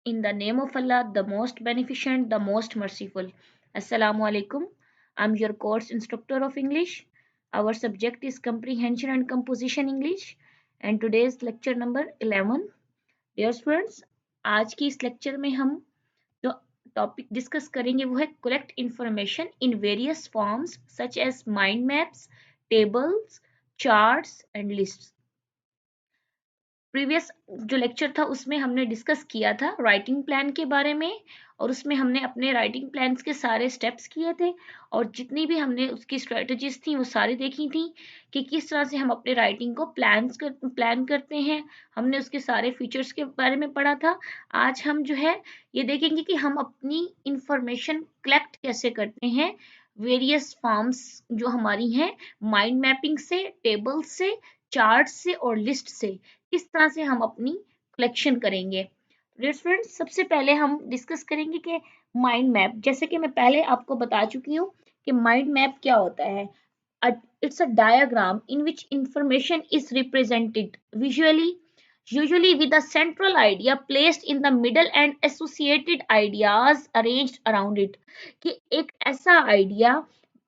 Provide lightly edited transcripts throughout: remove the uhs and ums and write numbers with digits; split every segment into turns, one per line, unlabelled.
In the name of Allah, the most beneficent, the most merciful. Assalamu alaikum. I'm your course instructor of English. Our subject is comprehension and composition English and today's lecture number 11. Dear students, आज की इस lecture में हम जो topic discuss करेंगे वो है collect information in various forms such as mind maps, tables, charts and lists. Previous जो लेक्चर था उसमें हमने डिस्कस किया था राइटिंग प्लान के बारे में और उसमें हमने अपने राइटिंग प्लान्स के सारे स्टेप्स किए थे और जितनी भी हमने उसकी स्ट्रेटजीज थी वो सारी देखी थी कि किस तरह से हम अपने राइटिंग को प्लान करते हैं। हमने उसके सारे फीचर्स के बारे में पढ़ा था। आज हम जो है ये देखेंगे कि हम अपनी इंफॉर्मेशन कलेक्ट कैसे करते हैं वेरियस फॉर्म्स जो हमारी हैं, माइंड मैपिंग से, टेबल से, चार्ट से और लिस्ट से किस तरह से हम अपनी कलेक्शन करेंगे। स्टूडेंट्स, सबसे पहले हम डिस्कस करेंगे कि माइंड मैप, जैसे कि मैं पहले आपको बता चुकी हूँ कि माइंड मैप क्या होता है। It's a diagram in which information is represented visually, usually with a central idea placed in the middle and associated ideas arranged around it। कि एक ऐसा आइडिया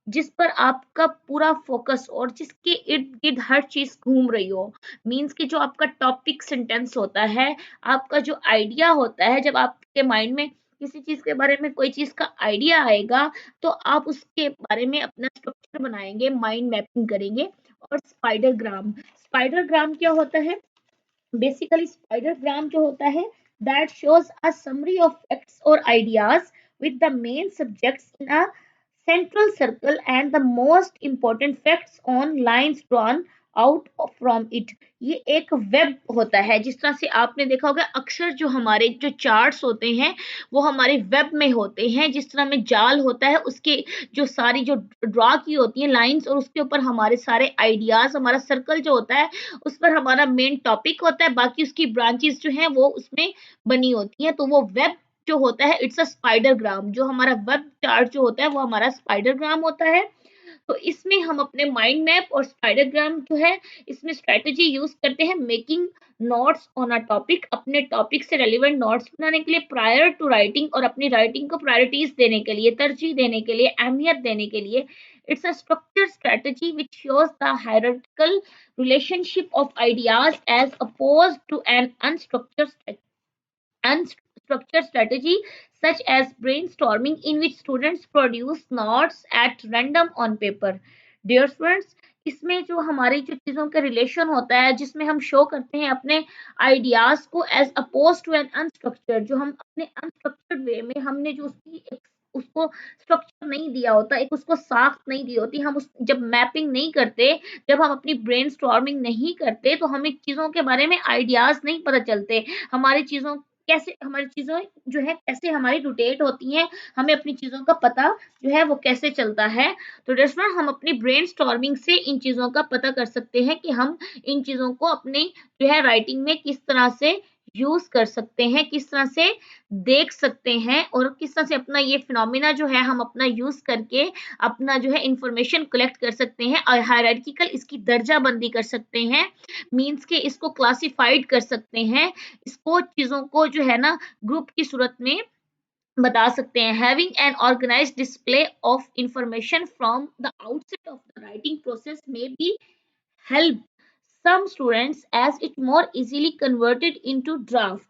जिस पर आपका पूरा फोकस और जिसके इर्द गिर्द हर चीज घूम रही हो, मीन्स कि जो आपका टॉपिक सेंटेंस होता है, आपका जो आइडिया होता है, जब आपके माइंड में किसी चीज के बारे में कोई चीज का आइडिया आएगा तो आप उसके बारे में अपना स्ट्रक्चर बनाएंगे, माइंड मैपिंग करेंगे। और स्पाइडर ग्राम क्या होता है? बेसिकली स्पाइडर ग्राम जो होता है that shows a summary of facts और ideas with the main subjects in a central circle and the most important facts on lines drawn out from it। ये एक वेब होता है, जिस तरह से आपने देखा होगा अक्सर जो हमारे जो चार्ट्स होते हैं वो हमारे वेब में होते हैं। जिस तरह में जाल होता है उसके जो सारी जो ड्रॉ की होती हैं लाइंस और उसके ऊपर हमारे सारे आइडियाज, हमारा सर्कल जो होता है उस पर हमारा मेन टॉपिक होता है, बाकी उसकी ब्रांचेस जो हैं वो उसमें बनी होती हैं। तो वो वेब जो होता है इट्स अ स्पाइडर ग्राम। जो हमारा वेब चार्ट जो होता है वो हमारा स्पाइडर ग्राम होता है। तो इसमें हम अपने माइंड मैप और स्पाइडर ग्राम जो है इसमें स्ट्रेटेजी यूज करते हैं making notes on a topic, अपने टॉपिक से रेलिवेंट नोट्स बनाने के लिए प्रायर टू राइटिंग और अपनी राइटिंग को प्रायोरिटीज देने के लिए, तरजीह देने के लिए, अहमियत देने के लिए। It's a structure strategy which shows the hierarchical relationship of ideas as opposed to an unstructured strategy such as brainstorming in which students produce notes at random on paper। Dear students, इसमें जो हमारी जो चीजों का relation होता है जिसमें हम शो करते हैं अपने आइडियाज को as opposed to an unstructured, जो हम अपने अनस्ट्रक्चर्ड वे में हमने जो उसको स्ट्रक्चर नहीं दिया होता, एक उसको साख्त नहीं दी होती, हम उस जब मैपिंग नहीं करते, जब हम अपनी ब्रेनस्टॉर्मिंग नहीं करते तो हमें चीजों के बारे में आइडियाज नहीं पता चलते, हमारी चीजों कैसे हमारी चीज़ों जो है कैसे हमारी रोटेट होती हैं, हमें अपनी चीज़ों का पता जो है वो कैसे चलता है। तो दोस्तों हम अपनी ब्रेनस्टॉर्मिंग से इन चीज़ों का पता कर सकते हैं कि हम इन चीज़ों को अपने जो है राइटिंग में किस तरह से यूज कर सकते हैं, किस तरह से देख सकते हैं और किस तरह से अपना ये फिनोमिना जो है हम अपना यूज करके अपना जो है इंफॉर्मेशन कलेक्ट कर सकते हैं और हायरार्किकल इसकी दर्जाबंदी कर सकते हैं, मीन्स के इसको क्लासिफाइड कर सकते हैं, इसको चीजों को जो है ना ग्रुप की सूरत में बता सकते हैं। Having an organised display of information from the outset of the writing process में be help some students as it more easily converted into draft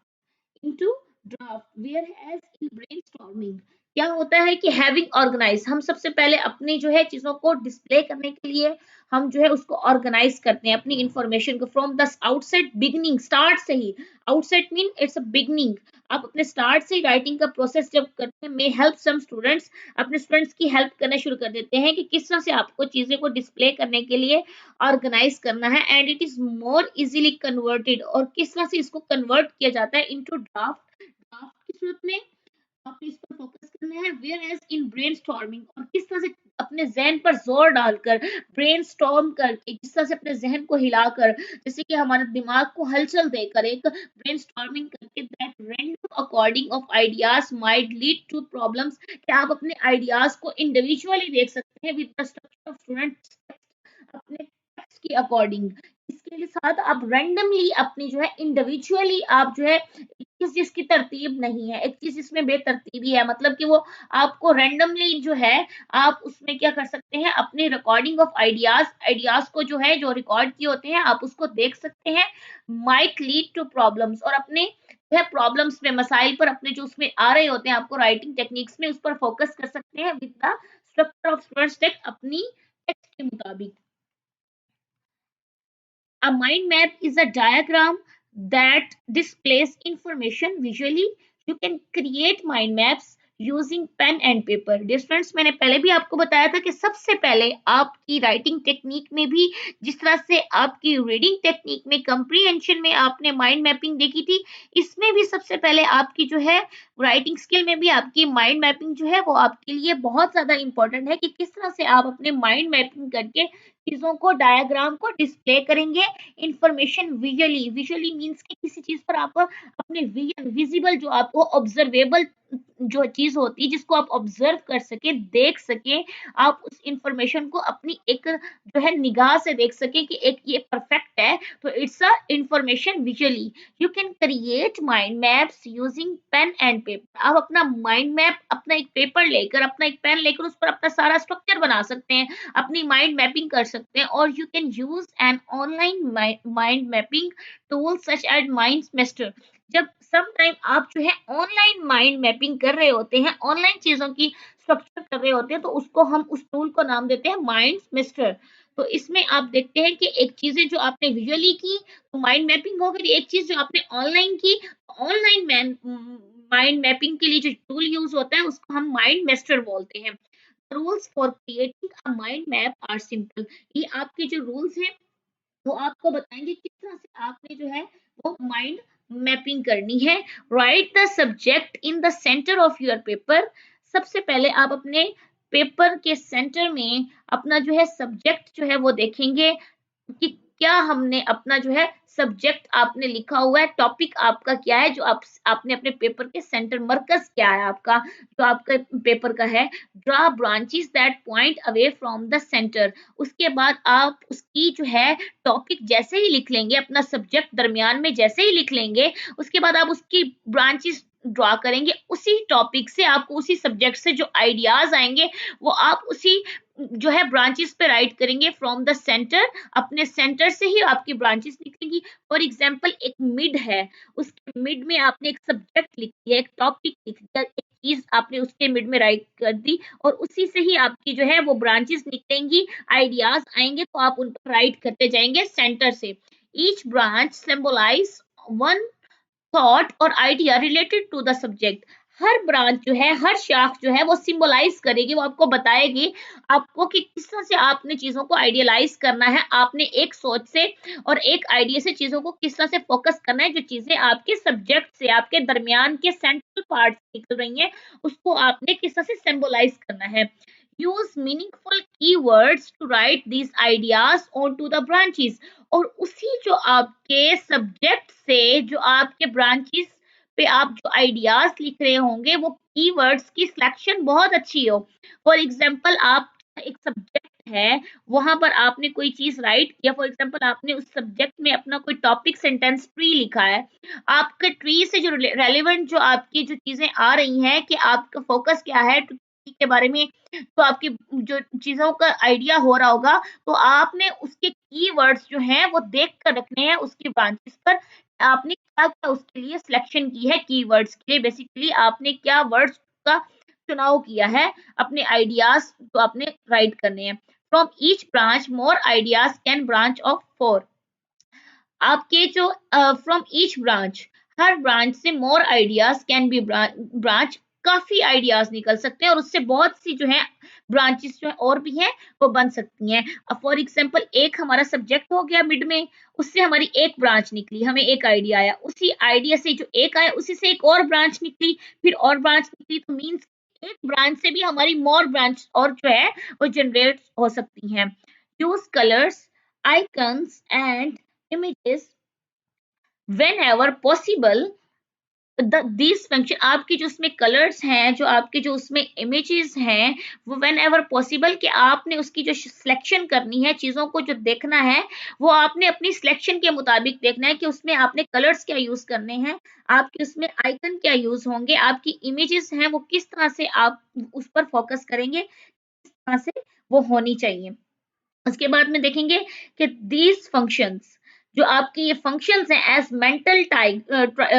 whereas in brainstorming क्या होता है कि हैविंग ऑर्गेनाइज, हम सबसे पहले अपनी जो है चीजों को डिस्प्ले करने के लिए हम जो है उसको ऑर्गेनाइज करते हैं अपनी इंफॉर्मेशन को from the outset beginning, start से ही। Outset mean it's a beginning, आप अपने स्टार्ट से ही राइटिंग का प्रोसेस जब करते हैं, मे हेल्प सम स्टूडेंट्स, अपने स्टूडेंट्स की हेल्प करना शुरू कर देते हैं कि किस तरह से आपको चीजें को डिस्प्ले करने के लिए ऑर्गेनाइज करना है and it is more easily converted, और किस तरह से इसको कन्वर्ट किया जाता है इनटू ड्राफ्ट की सूरत में आपको इस पर फोकस करना है। वेयर एज इन ब्रेनस्टॉर्मिंग, और किस तरह से अपने जहन पर जोर डालकर ब्रेनस्टॉर्म करके, किस तरह से अपने जहन को हिलाकर, जैसे कि हमारे दिमाग को हलचल देकर एक ब्रेनस्टॉर्मिंग करके that random according of ideas might lead to problems, कि आप अपने आइडियाज को इंडिविजुअली देख सकते हैं with the structure of students अपने टेक्स्ट के अकॉर्डिंग। इसके लिए साथ आप रैंडमली अपनी जो है इंडिविजुअली आप जो है, किस चीज की तरतीब नहीं है, एक चीज इसमें बेतरतीबी है, मतलब कि वो आपको रैंडमली जो है आप उसमें क्या कर सकते हैं, अपने रिकॉर्डिंग ऑफ आइडियाज, आइडियाज को जो है जो रिकॉर्ड किए होते हैं आप उसको देख सकते हैं, माइट लीड टू प्रॉब्लम्स, और अपने जो है प्रॉब्लम्स में, मसाइल पर अपने जो उसमें आ रहे होते हैं आपको राइटिंग टेक्निक्स में, उस पर फोकस कर सकते हैं with the structure of first text, अपनी टेक्स्ट के मुताबिक। A mind map is a diagram that displays information visually. You can create mind maps using pen and paper. Dear friends, मैंने पहले भी आपको बताया था कि सबसे पहले आपकी राइटिंग टेक्निक में भी, जिस तरह से आपकी रीडिंग टेक्निक में, कंप्रीहेंशन में आपने माइंड मैपिंग देखी थी, इसमें भी सबसे पहले आपकी जो है राइटिंग स्किल में भी आपकी माइंड मैपिंग जो है वो आपके लिए बहुत ज्यादा इंपॉर्टेंट है, कि किस तरह से आप अपने माइंड मैपिंग करके चीजों को, डायग्राम को डिस्प्ले करेंगे, इंफॉर्मेशन विजुअली, विजुअली मींस कि किसी चीज पर आप अपने विजिबल, जो आपको ऑब्जर्वेबल जो चीज होती है जिसको आप ऑब्जर्व कर सके, देख सके, आप उस इंफॉर्मेशन को अपनी एक जो है निगाह से देख सके कि एक ये परफेक्ट है, तो it's a information visually. You can create mind maps using pen and paper. आप अपना माइंड मैप, अपना एक पेपर लेकर, अपना एक पेन लेकर उस पर अपना सारा स्ट्रक्चर बना सकते हैं, अपनी माइंड मैपिंग कर सकते हैं, और you can use an online mind mapping tool such as MindMeister. जब सम टाइम आप जो है ऑनलाइन माइंड मैपिंग कर रहे होते हैं, ऑनलाइन चीजों की स्ट्रक्चर कर रहे होते हैं, तो उसको हम, उस टूल को नाम देते हैं माइंड मेस्टर। तो इसमें आप देखते हैं कि एक चीजें जो आपने विजुअली की तो माइंड मैपिंग हो गई, एक चीज जो आपने ऑनलाइन की, ऑनलाइन माइंड मैपिंग के लिए जो टूल यूज होता है उसको हम माइंड मेस्टर बोलते हैं। Rules for creating a mind map are simple. ये आपके जो रूल्स हैं वो आपको बताएंगे किस तरह से आपने जो है वो माइंड मैपिंग करनी है। Right the subject in the centre of your paper. सबसे पहले आप अपने पेपर के सेंटर में अपना जो है सब्जेक्ट जो है वो देखेंगे, कि क्या हमने अपना जो है सब्जेक्ट आपने लिखा हुआ है, टॉपिक आपका क्या है, जो आपने अपने पेपर के सेंटर, मरकज क्या है आपका, जो आपका पेपर का है। Draw branches that point away from the centre. उसके बाद आप उसकी जो है टॉपिक जैसे ही लिख लेंगे, अपना सब्जेक्ट दरमियान में जैसे ही लिख लेंगे, उसके बाद आप उसकी ब्रांचेस ड्रॉ करेंगे, उसी टॉपिक से आपको, उसी सब्जेक्ट से जो आइडियाज आएंगे वो आप उसी जो है ब्रांचेस पे राइट करेंगे फ्रॉम द सेंटर। अपने सेंटर से ही आपकी ब्रांचेस निकलेंगी। फॉर एग्जांपल एक मिड है, उसके मिड में आपने एक सब्जेक्ट लिख दिया, एक टॉपिक लिख दिया, एक चीज आपने उसके मिड में राइट कर दी, और उसी से ही आपकी जो है वो ब्रांचेस निकलेंगी, आइडियाज आएंगे तो आप उन पर राइट करते जाएंगे सेंटर से। Each branch symbolise one thought और idea related to the subject. हर ब्रांच जो है, हर शाख जो है वो सिंबलाइज करेगी, वो आपको बताएगी आपको कि किस तरह से आपने चीजों को आइडियलाइज करना है, आपने एक सोच से और एक आइडिया से चीजों को किस तरह से फोकस करना है, जो चीजें आपके सब्जेक्ट से, आपके दरमियान के सेंट्रल पार्ट से निकल रही हैं, उसको आपने किस तरह से सिंबलाइज करना है। Use meaningful keywords to write these ideas on to the branches. और उसी जो आपके सब्जेक्ट से जो आपके ब्रांचेस पे आप जो आइडियाज लिख रहे होंगे, वो कीवर्ड्स की सिलेक्शन बहुत अच्छी हो। फॉर एग्जांपल आप एक सब्जेक्ट है, वहां पर आपने कोई चीज राइट किया, फॉर एग्जांपल आपने उस सब्जेक्ट में अपना कोई टॉपिक सेंटेंस ट्री लिखा है, आपके ट्री से जो रेलेवेंट जो आपकी जो चीजें आ रही हैं, कि आपका फोकस क्या है ट्री के बारे में, तो आपकी जो चीजों का आइडिया हो रहा होगा, तो आपने उसके कीवर्ड्स जो हैं वो देख कर रखने हैं उसकी ब्रांचेस पर। आपने क्या क्या उसके लिए सिलेक्शन की है, कीवर्ड्स के लिए बेसिकली आपने क्या वर्ड्स का चुनाव किया है, अपने आइडियाज तो आपने राइट करने हैं। From each branch more ideas can branch off for. आपके जो फ्रॉम ईच ब्रांच, हर ब्रांच से more ideas can be branch, काफी आइडियाज निकल सकते हैं, और उससे बहुत सी जो है ब्रांचेस जो है और भी हैं वो बन सकती हैं। अब फॉर एग्जांपल एक हमारा सब्जेक्ट हो गया मिड में, उससे हमारी एक ब्रांच निकली, हमें एक आइडिया आया, उसी आइडिया से जो एक आया उसी से एक और ब्रांच निकली, फिर और ब्रांच निकली, तो मीन्स एक ब्रांच से भी हमारी मोर ब्रांच और जो है वो जनरेट हो सकती हैं। Use colours, icons and images whenever possible this function, आपकी जो उसमें कलर्स हैं, जो आपके जो उसमें इमेजेस हैं, वो व्हेन एवर पॉसिबल कि आपने उसकी जो सिलेक्शन करनी है, चीज़ों को जो देखना है, वो आपने अपनी सिलेक्शन के मुताबिक देखना है कि उसमें आपने कलर्स क्या यूज़ करने हैं, आपके उसमें आइकन क्या यूज़ होंगे, आपकी इमेजेस हैं वो किस तरह से आप उस पर फोकस करेंगे, किस तरह से वो होनी चाहिए। उसके बाद में देखेंगे कि दीज फंक्शंस, जो आपके ये फंक्शंस हैं as mental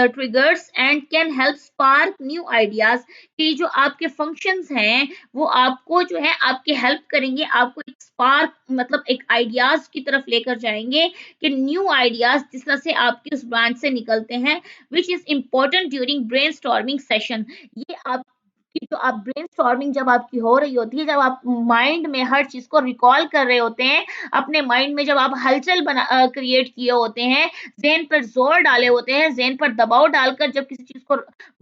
triggers and can help spark new ideas, कि जो आपके फंक्शंस हैं वो आपको जो है आपके हेल्प करेंगे, आपको एक स्पार्क मतलब एक आइडियाज की तरफ लेकर जाएंगे, कि न्यू आइडियाज जिस तरह से आपके उस ब्रांच से निकलते हैं, which is important during brain storming session. ये आप कि जो आप ब्रेनस्टॉर्मिंग जब आपकी हो रही होती है, जब आप माइंड में हर चीज को रिकॉल कर रहे होते हैं, अपने माइंड में जब आप हलचल बना क्रिएट किए होते हैं, ज़हन पर जोर डाले होते हैं, ज़हन पर दबाव डालकर जब किसी चीज को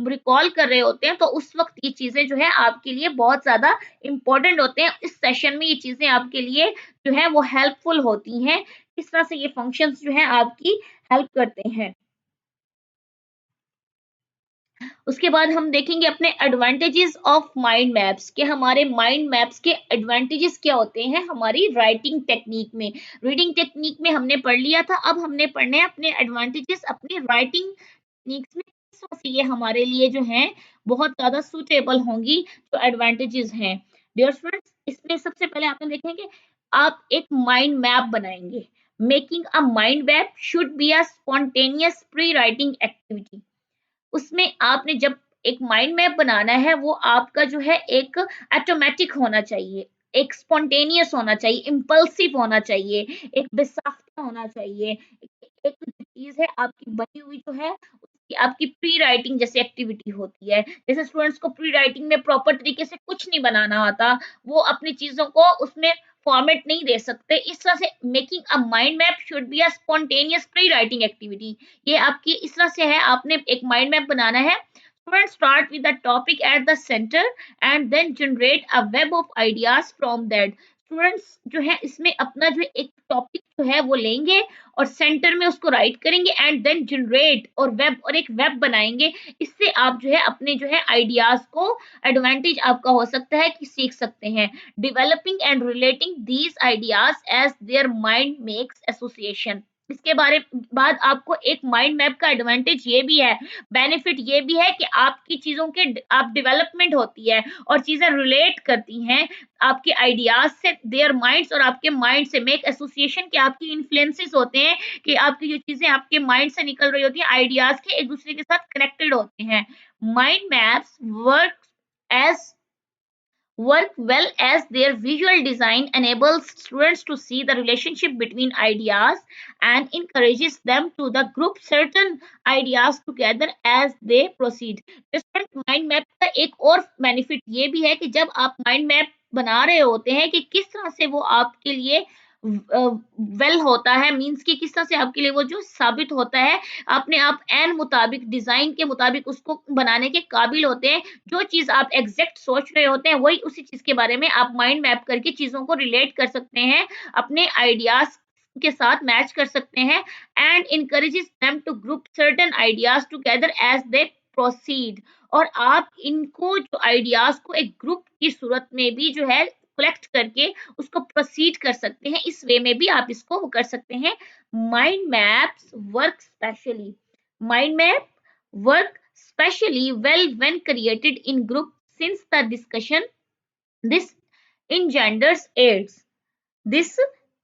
रिकॉल कर रहे होते हैं, तो उस वक्त ये चीजें जो है आपके लिए बहुत ज्यादा इंपॉर्टेंट होते हैं। इस सेशन में ये चीजें आपके लिए जो है वो हेल्पफुल होती हैं। इस तरह से ये फंक्शंस जो है आपकी हेल्प करते हैं। उसके बाद हम देखेंगे अपने एडवांटेजेस ऑफ माइंड मैप्स, कि हमारे माइंड मैप्स के एडवांटेजेस क्या होते हैं हमारी राइटिंग टेक्निक में। रीडिंग टेक्निक में हमने पढ़ लिया था, अब हमने पढ़ने हैं अपने एडवांटेजेस अपनी राइटिंग टेक्निक्स में, किस तरह से ये हमारे लिए जो है बहुत ज्यादा सुटेबल होंगी, जो एडवांटेजेस हैं। डियर स्टूडेंट्स, इसमें सबसे पहले आपने देखेंगे आप एक माइंड मैप बनाएंगे। Making a mind map should be a spontaneous pre writing activity. उसमें आपने जब एक माइंड मैप बनाना है, वो आपका जो है एक ऑटोमेटिक होना चाहिए, एक स्पॉन्टेनियस होना चाहिए, इम्पल्सिव होना चाहिए, एक बेसाख्ता होना चाहिए। एक चीज है आपकी बनी हुई जो है उसकी आपकी प्री राइटिंग जैसे एक्टिविटी होती है। जैसे स्टूडेंट्स को प्री राइटिंग में प्रॉपर तरीके से कुछ नहीं बनाना आता, वो अपनी चीजों को उसमें फॉर्मेट नहीं दे सकते। इस तरह से making a mind map should be a spontaneous pre writing activity. ये आपकी इस तरह से है, आपने एक माइंड मैप बनाना है। Students start with the topic at the center and then generate a web of ideas from that. Students जो है इसमें अपना जो एक टॉपिक जो है वो लेंगे और सेंटर में उसको राइट करेंगे एंड देन जनरेट और वेब और एक वेब बनाएंगे। इससे आप जो है अपने जो है आइडियाज को, एडवांटेज आपका हो सकता है कि सीख सकते हैं। Developing and relating these ideas as their mind makes association. इसके बारे बाद आपको एक माइंड मैप का एडवांटेज ये भी है, बेनिफिट ये भी है कि आपकी चीजों के आप डेवलपमेंट होती है और चीजें रिलेट करती हैं आपके आइडियाज से, देयर माइंड्स और आपके माइंड से, मेक एसोसिएशन के आपकी इन्फ्लुएंसेस होते हैं, कि आपकी जो चीजें आपके माइंड से निकल रही होती हैं आइडियाज के एक दूसरे के साथ कनेक्टेड होते हैं। Mind maps as work well as their visual design enables students to see the relationship between ideas and encourages them to the group certain ideas together as they proceed। Student mind map का एक और benefit ये भी है कि जब आप mind map बना रहे होते हैं कि किस तरह से वो आपके लिए वेल होता है, मीन्स कि किस तरह से आपके लिए वो जो साबित होता है, अपने आप एन मुताबिक डिजाइन के मुताबिक उसको बनाने के काबिल होते हैं। जो चीज आप एग्जैक्ट सोच रहे होते हैं वही उसी चीज के बारे में आप माइंड मैप करके चीजों को रिलेट कर सकते हैं, अपने आइडियाज के साथ मैच कर सकते हैं। And encourages them to group certain ideas together as they proceed. और आप इनको जो आइडियाज को एक ग्रुप की सूरत में भी जो है कलेक्ट करके उसको प्रोसीड कर सकते हैं, इस वे में भी आप इसको कर सकते हैं। Mind maps work specially, mind map work specially well when created in group since the discussion this engenders aids this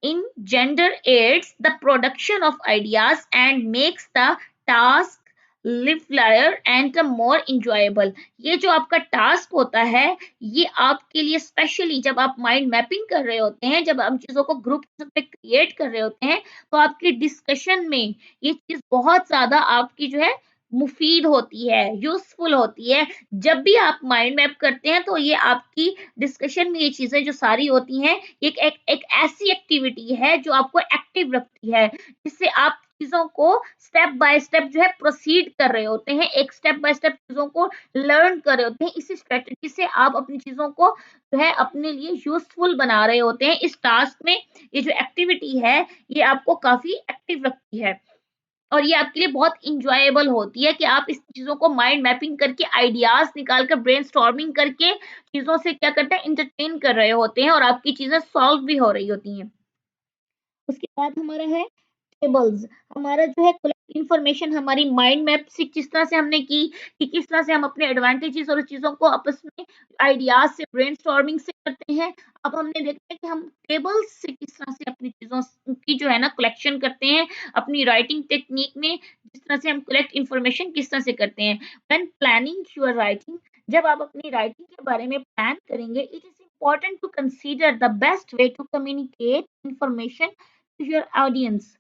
engenders the production of ideas and makes the task livelier and more enjoyable। ये जो आपका task होता है ये आपके लिए specially जब आप माइंड मैपिंग कर रहे होते हैं, जब हम चीजों को ग्रुप में क्रिएट कर रहे होते हैं, तो आपकी डिस्कशन में ये चीज बहुत ज्यादा आपकी जो है मुफीद होती है, यूजफुल होती है। जब भी आप माइंड मैप करते हैं तो ये आपकी डिस्कशन में ये चीजें जो सारी होती हैं, एक ऐसी एक्टिविटी है जो आपको एक्टिव रखती है, जिससे आप चीजों को स्टेप बाय स्टेप जो है प्रोसीड कर रहे होते हैं, एक स्टेप बाय स्टेप चीजों को लर्न कर रहे होते हैं। इसी स्ट्रेटजी से आप अपनी चीजों को जो है अपने लिए यूजफुल बना रहे होते हैं। इस टास्क में ये जो एक्टिविटी है ये आपको काफी एक्टिव रखती है। और ये आपके लिए बहुत इंजॉयबल होती है कि आप इस चीज़ों को माइंड मैपिंग करके आइडियाज़ निकाल कर ब्रेनस्टॉर्मिंग करके चीज़ों से क्या करते हैं एंटरटेन कर रहे होते हैं और आपकी चीज़ें सॉल्व भी हो रही होती हैं। उसके बाद हमारा है टेबल्स। हमारा जो है कलेक्ट इन्फॉर्मेशन हमारी माइंड मैप से किस तरह से हमने की कि किस तरह से हम अपने एडवांटेजेस और चीज़ों को आपस में आइडियाज से ब्रेनस्टॉर्मिंग से करते हैं। अब हमने देखा है कि हम टेबल्स से किस तरह से अपनी चीज़ों की जो है ना कलेक्शन करते हैं अपनी राइटिंग टेक्निक में, जिस तरह से हम कलेक्ट इन्फॉर्मेशन किस तरह से करते हैं। व्हेन प्लानिंग योर राइटिंग, जब आप अपनी राइटिंग के बारे में प्लान करेंगे, it is important to consider the best way to communicate information to your audience।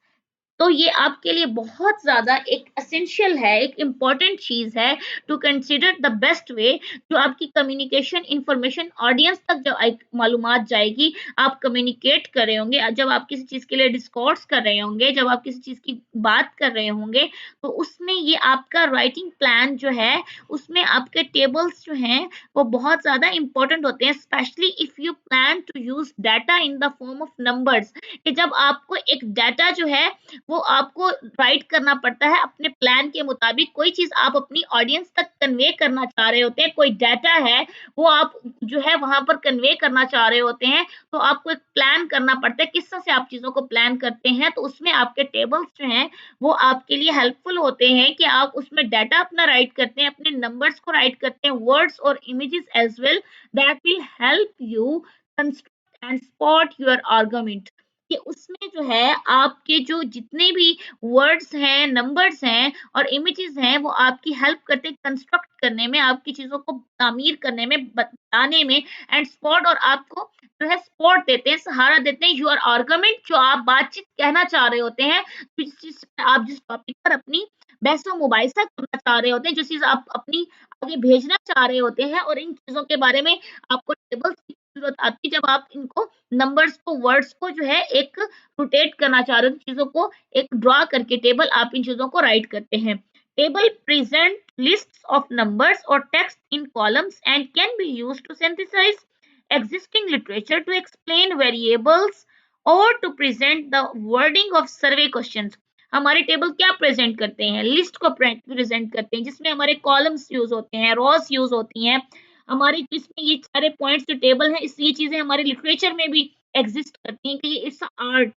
तो ये आपके लिए बहुत ज़्यादा एक एसेंशियल है, एक इम्पॉर्टेंट चीज़ है to consider the best way, जो आपकी कम्युनिकेशन इंफॉर्मेशन ऑडियंस तक जब मालूमात जाएगी, आप कम्युनिकेट कर रहे होंगे, जब आप किसी चीज़ के लिए डिस्कोर्स कर रहे होंगे, जब आप किसी चीज़ की बात कर रहे होंगे, तो उसमें ये आपका राइटिंग प्लान जो है, उसमें आपके टेबल्स जो हैं वो बहुत ज़्यादा इंपॉर्टेंट होते हैं, specially if you plan to use data in the form of numbers. कि जब आपको एक डाटा जो है वो आपको राइट करना पड़ता है अपने प्लान के मुताबिक। कोई चीज आप अपनी ऑडियंस तक कन्वे करना चाह रहे होते हैं, कोई डाटा है वो आप जो है वहां पर कन्वे करना चाह रहे होते हैं, तो आपको एक प्लान करना पड़ता है किस तरह से आप चीजों को प्लान करते हैं। तो उसमें आपके टेबल्स जो हैं वो आपके लिए हेल्पफुल होते हैं कि आप उसमें डाटा अपना राइट करते हैं, अपने नंबर्स को राइट करते हैं, वर्ड्स और images as well, that will help you construct and spot your argument. कि उसमें जो है आपके जो जितने भी वर्ड्स हैं, नंबर्स हैं और इमेजेस हैं, वो आपकी हेल्प करते हैं कंस्ट्रक्ट करने में, आपकी चीज़ों को तामीर करने में, बताने में, एंड स्पॉट, और आपको जो है सपोर्ट देते हैं, सहारा देते हैं योर आर्गुमेंट, जो आप बातचीत कहना चाह रहे होते हैं, आप जिस टॉपिक पर अपनी बहस व मुबाहिसा करना चाह रहे होते हैं, जो चीज़ आप अपनी आगे भेजना चाह रहे होते हैं, और इन चीज़ों के बारे में आपको टेबल्स की ज़रूरत आती है जब आप इनको नंबर्स को, वर्ड्स को जो है एक रोटेट करना चाह रहे हो, चीज़ों को एक ड्रा करके टेबल आप इन चीज़ों को राइट करते हैं। Table present lists of numbers और text in columns and can be used to synthesise existing literature, to explain variables, or to present the wording of survey questions। हमारे टेबल क्या present करते हैं? लिस्ट को present करते हैं जिसमें हमारे कॉलम्स यूज होते हैं, रॉस यूज होती हैं, हमारी जिसमें ये सारे पॉइंट्स जो टेबल है, इस ये चीजें हमारे लिटरेचर में भी एग्जिस्ट करती हैं कि इट्स आर्ट।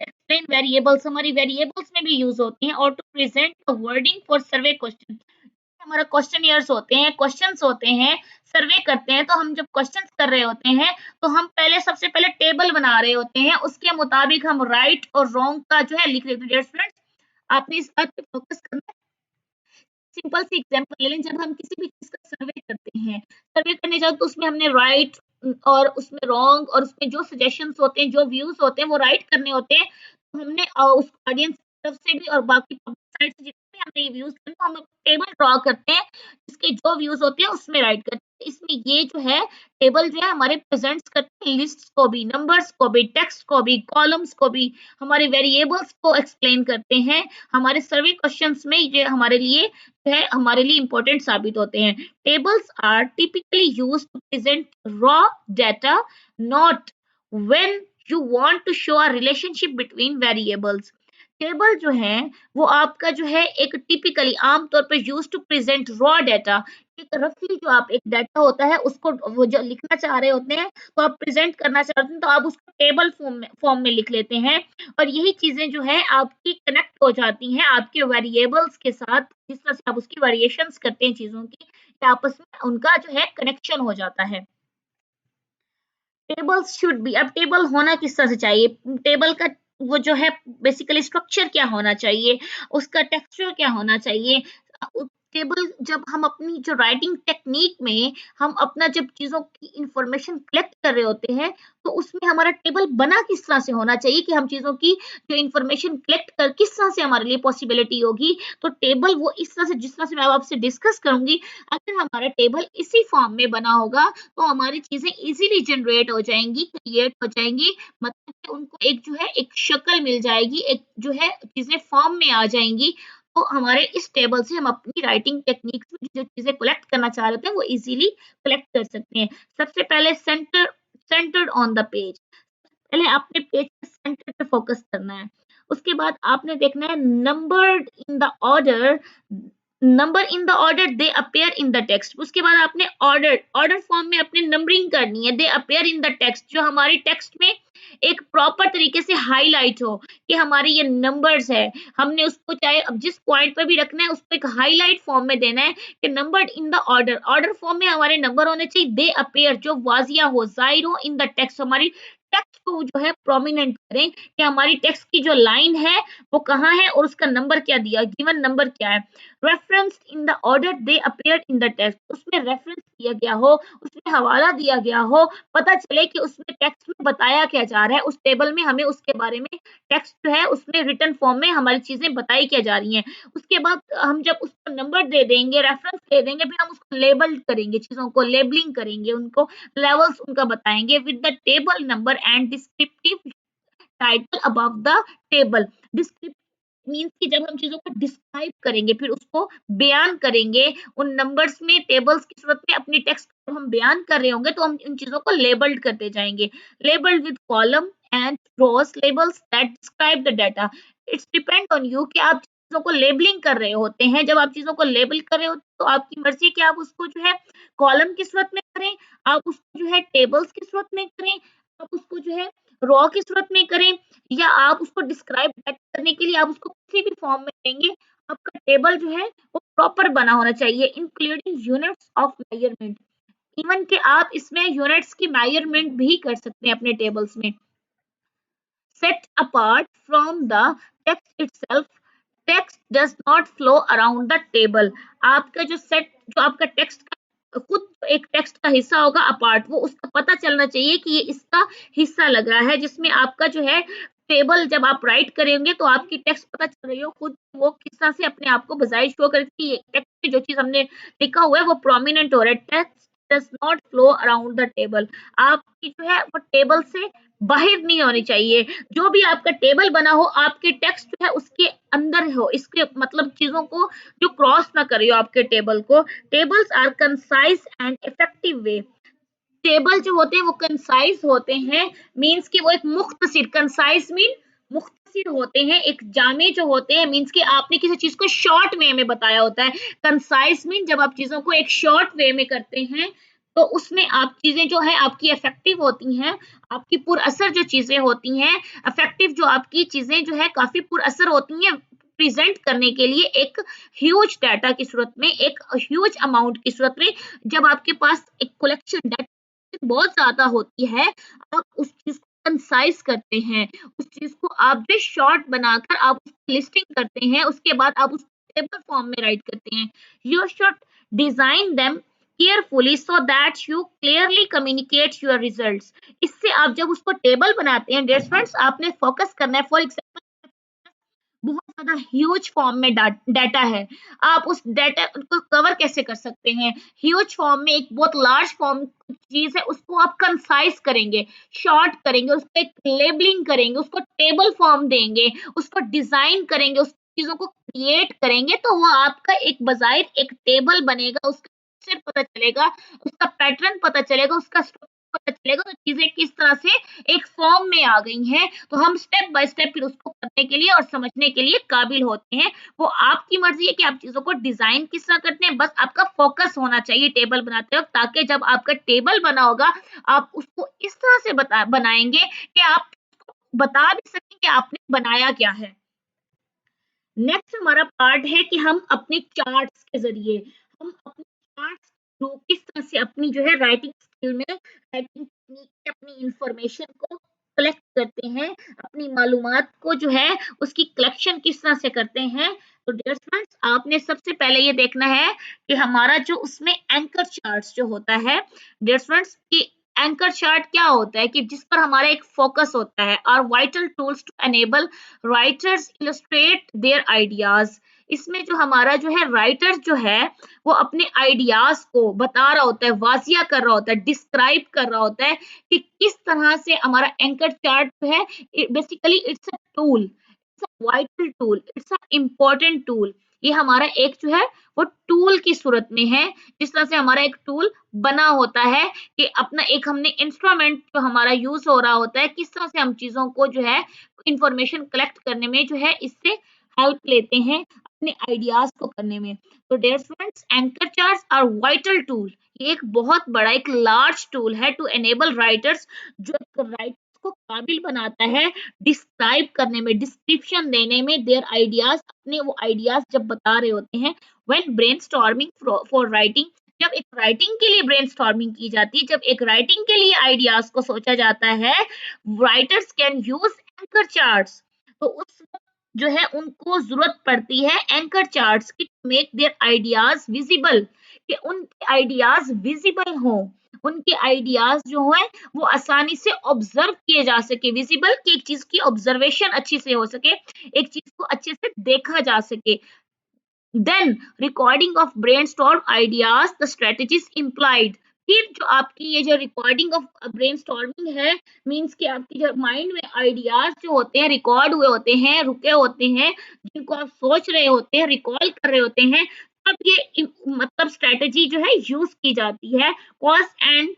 एक्सप्लेन वेरिएबल्स हमारी वेरिएबल्स में भी यूज होती हैं, और to present the wording for survey question, हमारा क्वेश्चनियर्स होते हैं, क्वेश्चंस होते हैं, सर्वे करते हैं, तो हम जब क्वेश्चंस कर रहे होते हैं तो हम पहले सबसे पहले टेबल बना रहे होते हैं, उसके मुताबिक हम राइट और रॉन्ग का जो है लिख रहे होते हैं। स्टूडेंट्स, आपने इस बात पे फोकस करना है। सिंपल सी एग्जांपल ले लें, जब हम किसी भी चीज का सर्वे करते हैं, सर्वे करने जाओ तो उसमें हमने राइट और उसमें रॉन्ग और उसमें जो सजेशंस होते हैं, जो व्यूज होते हैं वो राइट करने होते हैं। तो हमने उस ऑडियंस की तरफ से भी और बाकी पब्लिक साइड से जितने भी हमने ये व्यूज करते हैं, हम टेबल ड्रॉ करते हैं जिसके जो व्यूज होते हैं उसमें राइट करते हैं। इसमें ये जो है टेबल जो है हमारे प्रेजेंट्स करते हैं लिस्ट को भी, नंबर्स को भी, टेक्स्ट को भी, कॉलम्स को भी, हमारे वेरिएबल्स को एक्सप्लेन करते हैं। हमारे सर्वे क्वेश्चंस में ये हमारे लिए है, हमारे लिए इंपॉर्टेंट साबित होते हैं। Tables are typically used to present raw data, not when you want to show a relationship between variables. Table जो है वो आपका जो है एक टिपिकली आमतौर पर use to present raw data, एक रफली जो आप एक डाटा होता है उसको वो जो लिखना चाह रहे होते हैं, तो आप प्रेजेंट करना चाहते हैं तो आप उसको टेबल फॉर्म में लिख लेते हैं। और यही चीजें जो है आपकी कनेक्ट हो जाती हैं आपके वेरिएबल्स के साथ, जिस तरह से आप उसकी वेरिएशंस करते हैं चीजों की, आपस में उनका जो है कनेक्शन हो जाता है। टेबल्स शुड बी, अब टेबल होना किस तरह से चाहिए, टेबल का वो जो है बेसिकली स्ट्रक्चर क्या होना चाहिए, उसका टेक्सचर क्या होना चाहिए। टेबल जब हम अपनी जो राइटिंग टेक्निक में हम अपना जब चीजों की इंफॉर्मेशन कलेक्ट कर रहे होते हैं, तो उसमें हमारा टेबल बना किस तरह से होना चाहिए कि हम चीजों की जो इंफॉर्मेशन कलेक्ट कर किस तरह से हमारे लिए पॉसिबिलिटी होगी। तो टेबल वो इस तरह से, जिस तरह से मैं आपसे डिस्कस करूंगी, अगर हमारा टेबल इसी फॉर्म में बना होगा तो हमारी चीजें इजीली जनरेट हो जाएंगी, क्रिएट हो जाएंगी, मतलब कि उनको एक जो है एक शक्ल मिल जाएगी, एक जो है चीजें फॉर्म में आ जाएंगी। तो हमारे इस टेबल से हम अपनी राइटिंग टेक्निक्स में जो चीजें कलेक्ट करना चाह रहे थे वो इजीली कलेक्ट कर सकते हैं। सबसे पहले सेंटर्ड ऑन द पेज, पहले अपने पेज के सेंटर पे फोकस करना है। उसके बाद आपने देखना है number in the order they appear in the text. उसके बाद आपने ऑर्डर फॉर्म में अपने नंबरिंग करनी है, दे अपेयर इन द टेक्स्ट, जो हमारे टेक्स्ट में एक प्रॉपर तरीके से हाईलाइट हो कि हमारे ये नंबर्स है। हमने उसको चाहे अब जिस पॉइंट पर भी रखना है उसको एक हाईलाइट फॉर्म में देना है कि numbered in the order form में हमारे नंबर होने चाहिए, दे अपेयर जो वाजिया हो, जाहिर हो, इन द टेक्स्ट हमारी टेक्स्ट को जो है प्रोमिनेंट करें कि हमारी टेक्स्ट की जो लाइन है वो कहाँ है और उसका नंबर क्या दिया, गिवन नंबर क्या है। Reference in the order they appear in the text, उसमें रेफरेंस दिया गया हो, उसमें हवाला दिया गया हो, पता चले कि उसमें टेक्स्ट में बताया क्या जा रहा है, उस टेबल में हमें उसके बारे में टेक्स्ट जो है उसमें रिटन फॉर्म में हमारी चीजें बताई क्या जा रही हैं। उसके बाद हम जब उसको नंबर दे देंगे, रेफरेंस दे देंगे, फिर हम उसको लेबल करेंगे, चीजों को लेबलिंग करेंगे, उनको लेवल्स उनका बताएंगे with the table number and descriptive title above the table. Descriptive means कि जब हम चीजों को डिस्क्राइब करेंगे, फिर उसको बयान करेंगे उन नंबर्स में, टेबल्स की सूरत में अपनी टेक्स्ट को हम बयान कर रहे होंगे तो हम इन चीजों को लेबल्ड करते जाएंगे। Labelled with column and rows labels that describe the data. It's depend on you कि आप चीजों को लेबलिंग कर रहे होते हैं। जब आप चीजों को लेबल कर रहे होते हैं तो आपकी मर्जी कि आप उसको जो है कॉलम की सूरत में करें, आप उसको जो है टेबल्स की सूरत में करें, आप उसको जो है रॉ की सूरत में करें, या आप उसको डिस्क्राइब करने के लिए आप उसको किसी भी फॉर्म में देंगे। आपका टेबल जो है वो प्रॉपर बना होना चाहिए, including units of measurement. Even कि आप इसमें यूनिट्स की मेजरमेंट भी कर सकते हैं अपने टेबल्स में। set apart from the text itself, text does not flow around the table। आपका जो आपका टेक्स्ट का खुद एक टेक्स्ट का हिस्सा होगा अपार्ट, वो उसका पता चलना चाहिए कि ये इसका हिस्सा लग रहा है, जिसमें आपका जो है टेबल जब आप राइट करेंगे तो आपकी टेक्स्ट पता चल रही हो खुद, वो किस तरह से अपने आप को बजाय शो करती है। टेक्स्ट में जो चीज हमने लिखा हुआ है वो प्रोमिनेंट हो रहा है। Text does not flow around the table, आपकी जो है वो टेबल से बाहर नहीं होनी चाहिए। जो भी आपका टेबल बना हो, आपके टेक्स्ट जो है उसके अंदर हो, इसके मतलब चीजों को जो क्रॉस ना करे हो आपके टेबल को। Tables are concise and effective way. Table जो होते हैं वो कंसाइज होते हैं, मीन्स कि वो एक मुख्तसिर, कंसाइज मीन मुख्तसिर होते हैं, एक जामे जो होते हैं, मीन्स कि आपने किसी चीज को शॉर्ट वे में बताया होता है। कंसाइज मीन जब आप चीजों को एक शॉर्ट वे में करते हैं तो उसमें आप चीजें जो है आपकी इफेक्टिव होती हैं, आपकी पुरअसर जो चीजें होती हैं, इफेक्टिव जो आपकी चीजें जो है काफी पुरअसर होती हैं प्रेजेंट करने के लिए एक ह्यूज डाटा की सूरत में, एक ह्यूज अमाउंट की सूरत में। जब आपके पास एक कलेक्शन डाटा बहुत ज्यादा होती है, आप उस चीज को कंसाइज करते हैं, उस चीज को आप जो शॉर्ट बनाकर आप लिस्टिंग करते हैं, उसके बाद आप उस टेबल फॉर्म में राइट करते हैं। You should design them carefully so that you clearly communicate your results. इससे आप जब उसको टेबल बनाते हैं, डियर फ्रेंड्स, आपने फोकस करना है। फॉर एग्जाम्पल बहुत ज्यादा ह्यूज फॉर्म में डाटा है, आप उस डाटा को कवर कैसे कर सकते हैं? ह्यूज फॉर्म में एक बहुत लार्ज फॉर्म चीज है, उसको आप कंसाइज करेंगे, शॉर्ट करेंगे, उसको एक लेबलिंग करेंगे, उसको टेबल फॉर्म देंगे, उसको डिजाइन करेंगे, उस चीजों को क्रिएट करेंगे, तो वो आपका एक बजाय एक टेबल बनेगा। उसका स्ट्रक्चर पता चलेगा, उसका पैटर्न पता चलेगा, उसका स्ट्रक्चर पता चलेगा, तो चीजें किस तरह से एक फॉर्म में आ गई हैं, तो हम स्टेप बाय स्टेप फिर उसको करने के लिए और समझने के लिए काबिल होते हैं। वो आपकी मर्जी है कि आप चीजों को डिजाइन किस तरह करते हैं, बस आपका फोकस होना चाहिए टेबल बनाते वक्त, ताकि जब आपका टेबल बना होगा आप उसको इस तरह से बनाएंगे कि आप बता भी सकें कि आपने बनाया क्या है। नेक्स्ट हमारा पार्ट है कि हम अपने चार्ट्स के जरिए, हम अपने चार्ट्स थ्रू किस तरह से अपनी जो है राइटिंग स्किल में, राइटिंग टेक्निक अपनी इंफॉर्मेशन को कलेक्ट करते हैं, अपनी मालूमात को जो है उसकी कलेक्शन किस तरह से करते हैं। तो डियर फ्रेंड्स, आपने सबसे पहले ये देखना है कि हमारा जो उसमें एंकर चार्ट्स जो होता है, डियर फ्रेंड्स, कि एंकर चार्ट क्या होता है कि जिस पर हमारा एक फोकस होता है, और vital tools to enable writers illustrate their ideas. इसमें जो हमारा जो है राइटर जो है वो अपने आइडियाज को बता रहा होता है, वाजिया कर रहा होता है, डिस्क्राइब कर रहा होता है कि किस तरह से हमारा एंकर चार्ट जो है basically it's a tool, it's a vital tool, it's a important tool. ये हमारा एक जो है वो टूल की सूरत में है, जिस तरह से हमारा एक टूल बना होता है कि अपना एक हमने इंस्ट्रूमेंट जो हमारा यूज हो रहा होता है, किस तरह से हम चीजों को जो है इंफॉर्मेशन कलेक्ट करने में जो है इससे हेल्प लेते हैं अपने आइडियाज को करने में। तो dear students, anchor charts are vital tool. ये एक बहुत बड़ा एक लार्ज टूल है टू एनेबल राइटर्स, जो राइटर्स को काबिल बनाता है डिस्क्राइब करने में, डिस्क्रिप्शन देने में देयर आइडियाज, अपने वो आइडियाज जब बता रहे होते हैं। व्हेन ब्रेनस्टॉर्मिंग फॉर राइटिंग, जब एक राइटिंग के लिए ब्रेनस्टॉर्मिंग की जाती है, जब एक राइटिंग के लिए आइडियाज को सोचा जाता है, writers can use anchor charts. तो उस जो है उनको जरूरत पड़ती है एंकर चार्ट्स की, मेक देयर आइडियाज विजिबल, कि उनके आइडियाज विजिबल हो, उनके आइडियाज जो है वो आसानी से ऑब्जर्व किए जा सके, विजिबल, कि एक चीज की ऑब्जर्वेशन अच्छी से हो सके, एक चीज को अच्छे से देखा जा सके। Then recording of brainstorm ideas, the strategies implied. फिर जो आपकी ये जो रिकॉर्डिंग ऑफ ब्रेनस्टॉर्मिंग है, मींस कि आपकी जो माइंड में आइडियाज जो होते हैं रिकॉर्ड हुए होते हैं, रुके होते हैं, जिनको आप सोच रहे होते हैं, रिकॉल कर रहे होते हैं, तब ये मतलब स्ट्रेटजी जो है यूज की जाती है। Cause and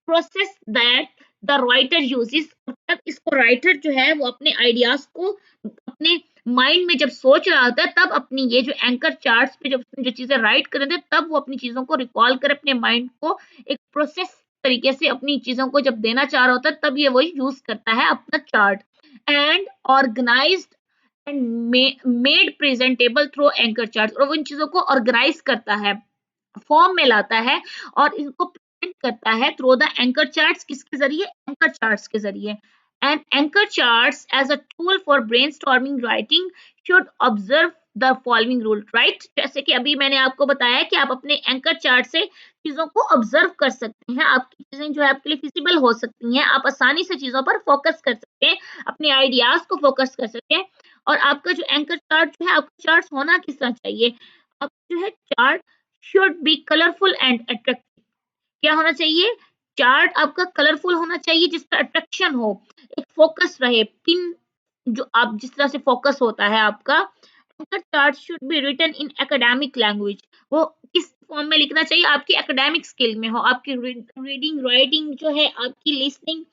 process that the writer uses, तब इसको राइटर जो है वो अपने आइडियाज को अपने माइंड में जब सोच रहा होता है, तब अपनी ये जो एंकर चार्ट्स पे जब जो चीजें राइट कर रहे थे, तब वो अपनी चीजों को रिकॉल कर अपने माइंड को एक प्रोसेस तरीके से अपनी चीजों को जब देना चाह रहा होता है, तब ये वही यूज करता है अपना chart. And organised and made presentable through anchor chart, और वो इन चीजों को ऑर्गेनाइज करता है, फॉर्म में लाता है और इनको प्रेजेंट करता है थ्रू द एंकर चार्ट्स। किसके जरिए? एंकर चार्ट्स के जरिए। And anchor charts as a tool for brainstorming writing should observe the following rule, right? जैसे कि अभी मैंने आपको बताया कि आप अपने एंकर चार्ट से चीजों को ऑब्जर्व कर सकते हैं, आपकी चीजें जो है आपके लिए फिजिबल हो सकती हैं, आप आसानी से चीजों पर फोकस कर सकते हैं, अपने आइडियाज को फोकस कर सकते हैं। और आपका जो एंकर चार्ट जो है, आपका चार्ट होना किस तरह चाहिए? आप जो है chart should B colourful and attractive. क्या होना चाहिए? चार्ट आपका कलरफुल होना चाहिए, जिसका अट्रैक्शन हो, एक फोकस रहे, पिन जो आप जिस तरह से फोकस होता है आपका। Anchor chart should be written in academic language, वो किस फॉर्म में लिखना चाहिए? आपकी एकेडमिक स्किल में हो, आपकी रीडिंग राइटिंग जो है, आपकी लिसनिंग,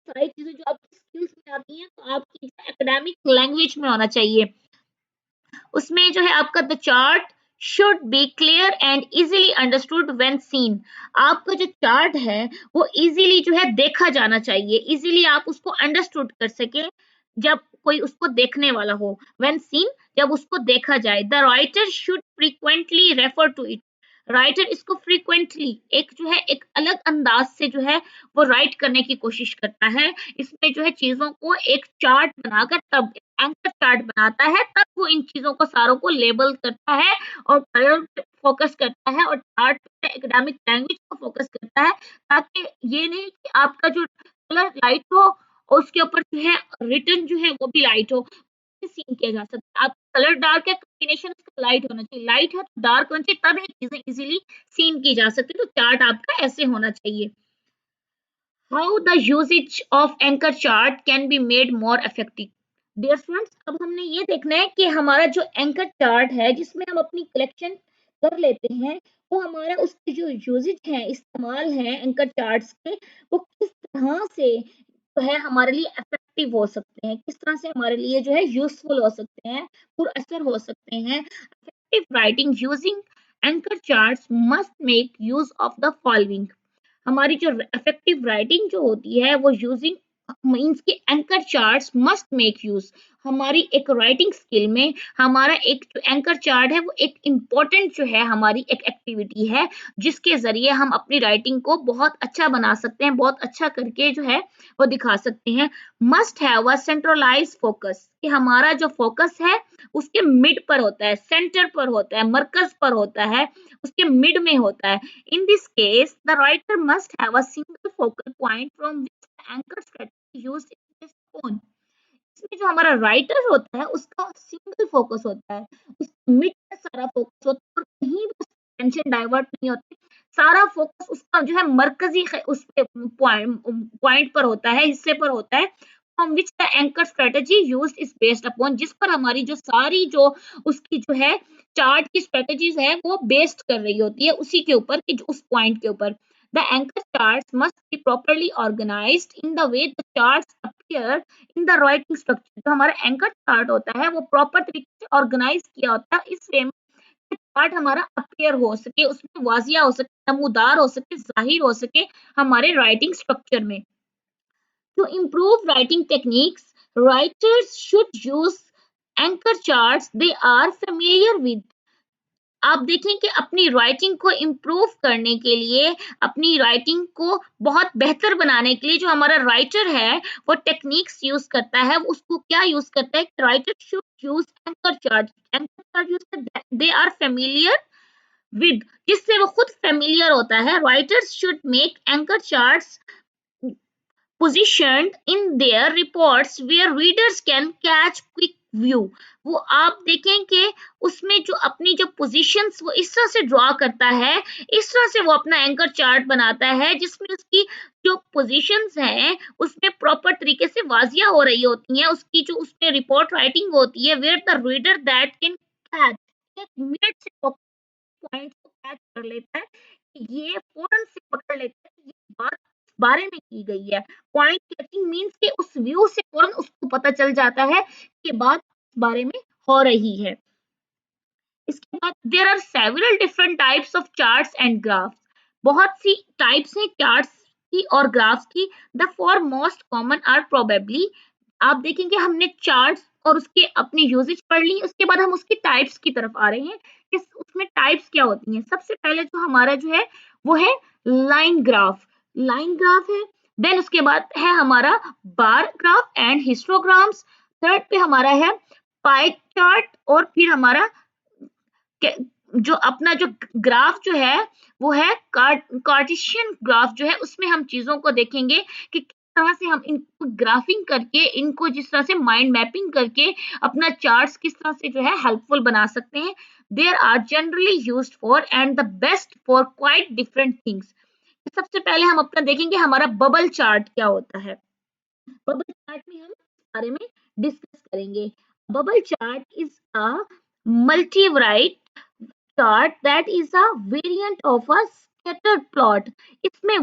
सारी चीजें जो आपकी स्किल्स में आती हैं, तो आपकी एकेडमिक लैंग्वेज में होना चाहिए। उसमें जो है आपका the chart should be clear and easily understood when seen. आपका जो चार्ट है वो इजीली जो है देखा जाना चाहिए, इजीली आप उसको अंडरस्टूड कर सके जब कोई उसको देखने वाला हो। व्हेन सीन, जब उसको देखा जाए। The writer should frequently refer to it, writer इसको फ्रीक्वेंटली एक जो है एक अलग अंदाज से जो है वो राइट करने की कोशिश करता है। इसमें जो है चीजों को एक चार्ट बनाकर, तब एंकर चार्ट बनाता है, तब वो इन चीजों को सारों को लेबल करता है और कलर पे फोकस करता है और चार्ट पे एकेडमिक लैंग्वेज को फोकस करता है, ताकि ये नहीं कि आपका जो कलर लाइट हो और उसके ऊपर जो है रिटर्न जो है वो भी लाइट हो, सीन किया जा सकता है। आप कलर डार्क है, कॉम्बिनेशन उसका लाइट होना चाहिए, लाइट है तो डार्क होना चाहिए, तब ये चीजें इजीली सीन की जा सकती है। तो चार्ट आपका ऐसे होना चाहिए। How the usage of anchor chart can be made more effective. Dear students, अब हमने ये देखना है कि हमारा जो एंकर चार्ट है, जिसमें हम अपनी कलेक्शन कर लेते हैं, वो हमारा उसके जो यूसेज है, इस्तेमाल है एंकर चार्ट्स के, वो किस तरह से जो है हमारे लिए इफेक्टिव हो सकते हैं, किस तरह से हमारे लिए जो है यूजफुल हो सकते हैं, पुरअसर हो सकते हैं। Effective writing using anchor charts must make use of the following. हमारी जो इफेक्टिव राइटिंग जो होती है वो यूजिंग मीन्स के anchor charts must make use. हमारी एक राइटिंग स्किल में हमारा एक जो एंकर चार्ट है वो एक इम्पोर्टेंट जो है हमारी एक एक्टिविटी है, जिसके जरिए हम अपनी राइटिंग को बहुत अच्छा बना सकते हैं, बहुत अच्छा करके जो है वो दिखा सकते हैं। Must have a centralised focus, कि हमारा जो फोकस है उसके मिड पर होता है, सेंटर पर होता है, मरकज पर होता है, उसके मिड में होता है। In this case, the writer must have a single focal point from which the anchor strategy used is shown. इसमें जो हमारा राइटर होता है उसका सिंगल फोकस होता है, उसका मिड पे सारा फोकस होता है और कहीं भी टेंशन डाइवर्ट नहीं होती। सारा फोकस उसका जो है मरकजी उस पे पॉइंट पर होता है, हिस्से पर होता है। From which the anchor strategy used is based upon, जिस पर हमारी जो सारी जो उसकी जो है चार्ट की स्ट्रेटेजीज है वो बेस्ड कर रही होती है उसी के ऊपर कि उस पॉइंट के ऊपर। The anchor charts must be properly organised in the way the charts appear in the writing structure. जो हमारा एंकर चार्ट होता है वो प्रॉपर तरीके से ऑर्गेनाइज किया होता है इस वे में चार्ट हमारा अपीयर हो सके, उसमें वाजिया हो सके, नमूदार हो सके, जाहिर हो सके हमारे राइटिंग स्ट्रक्चर में। To improve writing techniques, writers should use anchor charts they are familiar with. आप देखें कि अपनी राइटिंग को इम्प्रूव करने के लिए, अपनी राइटिंग को बहुत बेहतर बनाने के लिए जो हमारा राइटर है वो टेक्निक्स यूज करता है। उसको क्या यूज करता है? Writer should use anchor chart. Anchor chart use करते दे आर फेमिलियर विद, जिससे वो खुद फेमिलियर होता है। Writers should make anchor charts positioned in their reports where readers can catch quick view। वो आप देखें कि उसमें जो अपनी जो पोजीशंस वो इस तरह से ड्रॉ करता है, इस तरह से वो अपना एंकर चार्ट बनाता है जिसमें उसकी जो पोजीशंस हैं उसमें प्रॉपर तरीके से वाजिया हो रही होती हैं, उसकी जो उसमें रिपोर्ट राइटिंग होती है where the reader that can catch, एक मिनट से पॉइंट को कैच कर लेता है, ये फौरन से पकड़ लेता है कि ये बात इस बारे में की गई है। पॉइंट कैचिंग मींस कि उस व्यू से फौरन उसको पता चल जाता है कि बात इस बारे में हो रही है। इसके बाद there are several different types of charts and graphs. बहुत सी टाइप्स हैं चार्ट्स की और ग्राफ्स की। The four most common are probably, आप देखेंगे हमने चार्ट्स और उसके अपनी यूजेज पढ़ ली, उसके बाद हम उसकी टाइप्स की तरफ आ रहे हैं कि उसमें टाइप्स क्या होती हैं। सबसे पहले जो हमारा जो है वो है लाइन ग्राफ, लाइन ग्राफ है। देन उसके बाद है हमारा bar graph and histograms. Third पे हमारा है पाई चार्ट, और फिर हमारा जो अपना जो ग्राफ जो है वो है कार्टेशियन ग्राफ जो है, उसमें हम चीजों को देखेंगे कि किस तरह से हम इनको ग्राफिंग करके, इनको जिस तरह से माइंड मैपिंग करके अपना चार्ट्स किस तरह से जो है हेल्पफुल बना सकते हैं। There are generally used for and the best for quite different things. सबसे पहले हम अपना देखेंगे हमारा बबल चार्ट क्या होता है। बबल चार्ट में हम इस बारे में डिस्कस करेंगे। Bubble chart is a multivariate chart that is a variant of a scattered plot। इसमें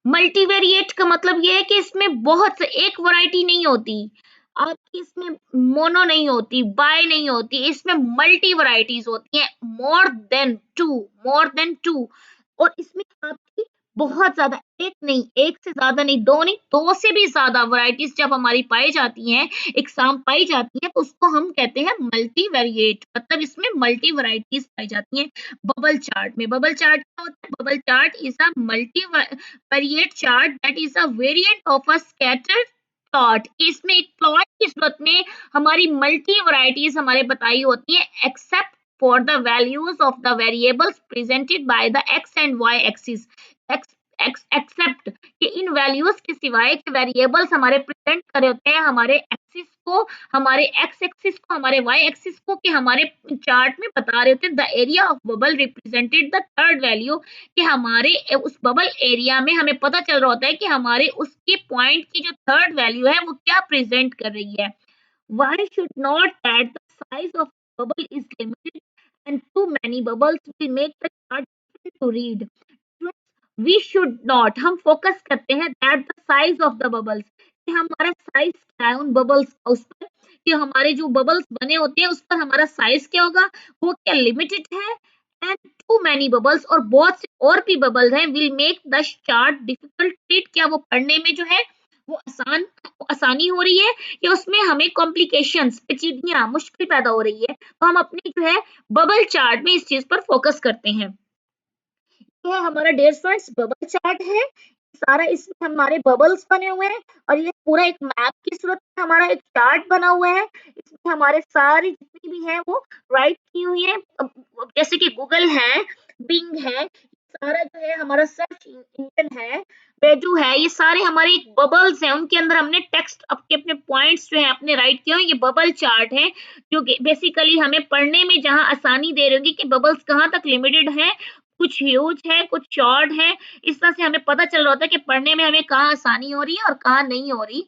मल्टीवेरिएट का मतलब ये है कि इसमें बहुत से, एक वैरायटी नहीं होती आपकी, इसमें मोनो नहीं होती, बाय नहीं होती, इसमें मल्टी वैरायटीज होती हैं, मोर देन टू। और इसमें आपकी बहुत ज्यादा, एक नहीं, एक से ज्यादा नहीं, दो नहीं, दो से भी ज्यादा वैरायटीज जब हमारी पाई जाती हैं, एग्जाम पाई जाती है, तो उसको हम कहते हैं मल्टी वेरिएट, मतलब इसमें मल्टी वैरायटीज पाई जाती हैं। बबल चार्ट में, बबल चार्ट क्या होता है? Bubble chart is a multi variate chart that is a variant of a scattered plot. इसमें एक प्लॉट की सूरत में हमारी मल्टी वैरायटीज हमारे बताई होती है, accept for the values of the variables presented by the x and y axis। Except कि इन वैल्यूज के सिवाय के वेरिएबल्स हमारे प्रेजेंट करे होते हैं हमारे एक्सिस को, हमारे एक्स एक्सिस को, हमारे वाई एक्सिस को, कि हमारे चार्ट में बता रहे होते हैं the area of bubble represented the third value, कि हमारे उस बबल एरिया में हमें पता चल रहा होता है कि हमारे उसके पॉइंट की जो थर्ड वैल्यू है वो क्या प्रेजेंट कर रही है। Why should not that the size of bubble is limited and too many bubbles will make the chart difficult to read? We should not, हम फोकस करते हैं that the size of the bubbles, कि हमारा size क्या है उन bubbles का, उस पर कि हमारे जो बबल्स बने होते हैं उस पर हमारा साइज क्या होगा, वो क्या लिमिटेड है। एंड टू मैनी बबल्स, और बहुत से और भी बबल्स हैं, will make the chart difficult read, क्या वो पढ़ने में जो है वो आसानी हो रही है, या उसमें हमें कॉम्प्लिकेशंस, पेचीदगियां, मुश्किल पैदा हो रही है। तो हम अपने जो है बबल चार्ट में इस चीज पर फोकस करते हैं। ये हमारा डियर स्टूडेंट्स बबल चार्ट है, सारा इसमें हमारे बबल्स बने हुए हैं, और ये पूरा एक मैप की सूरत में हमारा एक चार्ट बना हुआ है। इसमें हमारे सारी जितनी भी है वो राइट की हुई है, जैसे कि गूगल है, बिंग है, सारा जो है हमारा सर्च इंजन है, बेडू है, ये सारे हमारे एक बबल्स हैं, उनके अंदर हमने टेक्स्ट अपने अपने पॉइंट्स जो है अपने राइट किए हुए। ये बबल चार्ट है जो बेसिकली हमें पढ़ने में जहां आसानी दे रही होगी कि बबल्स कहाँ तक लिमिटेड है, कुछ ह्यूज है, कुछ शॉर्ट है। इस तरह से हमें पता चल रहा होता है कि पढ़ने में हमें कहाँ आसानी हो रही है और कहाँ नहीं हो रही।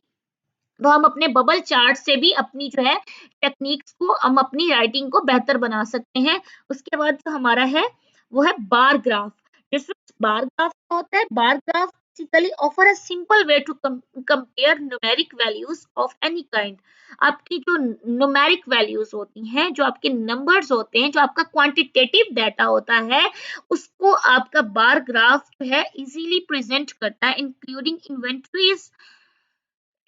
तो हम अपने बबल चार्ट से भी अपनी जो है टेक्निक्स को, हम अपनी राइटिंग को बेहतर बना सकते हैं। उसके बाद जो हमारा है वो है बार ग्राफ। जिसमें बार ग्राफ क्या होता है? Bar graph basically offer a simple way to compare numeric values of any kind. आपकी जो न्यूमेरिक वैल्यूज होती हैं, जो आपके नंबर्स होते हैं, जो आपका क्वांटिटेटिव डाटा होता है, उसको आपका बार ग्राफ जो है इजीली प्रेजेंट करता है, including